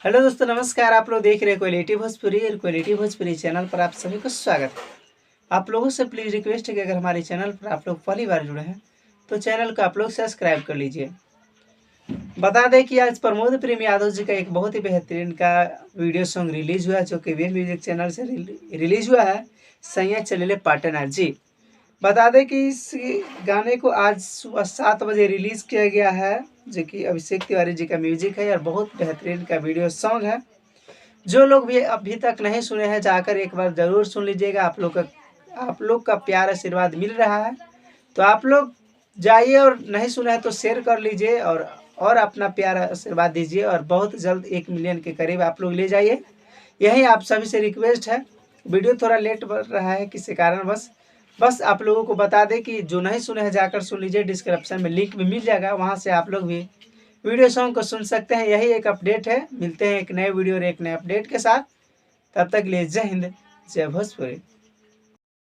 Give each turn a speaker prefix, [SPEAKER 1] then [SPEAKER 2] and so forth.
[SPEAKER 1] Hello दोस्तों, नमस्कार। आप लोग देख रहे हैं क्वालिटी भोजपुरी और क्वालिटी भोजपुरी चैनल पर आप सभी को स्वागत है। आप लोगों से प्लीज़ रिक्वेस्ट है कि अगर हमारे चैनल पर आप लोग पहली बार जुड़े हैं तो चैनल को आप लोग सब्सक्राइब कर लीजिए। बता दें कि आज प्रमोद प्रेम यादव जी का एक बहुत ही बेहतरीन का वीडियो सॉन्ग रिलीज हुआ है, जो कि वे म्यूजिक चैनल से रिलीज हुआ है। सैया चलेले पार्टनर जी। बता दें कि इस गाने को आज सुबह 7 बजे रिलीज़ किया गया है, जो कि अभिषेक तिवारी जी का म्यूजिक है और बहुत बेहतरीन का वीडियो सॉन्ग है। जो लोग भी अभी तक नहीं सुने हैं जाकर एक बार ज़रूर सुन लीजिएगा। आप लोग का प्यार आशीर्वाद मिल रहा है, तो आप लोग जाइए और नहीं सुना है तो शेयर कर लीजिए और अपना प्यार आशीर्वाद दीजिए और बहुत जल्द 1 मिलियन के करीब आप लोग ले जाइए। यही आप सभी से रिक्वेस्ट है। वीडियो थोड़ा लेट बढ़ रहा है किसी कारण बस आप लोगों को बता दें कि जो नहीं सुने हैं जाकर सुन लीजिए। डिस्क्रिप्शन में लिंक भी मिल जाएगा, वहाँ से आप लोग भी वीडियो सॉन्ग को सुन सकते हैं। यही एक अपडेट है। मिलते हैं एक नए वीडियो और एक नए अपडेट के साथ। तब तक के लिए जय हिंद, जय भोजपुरी।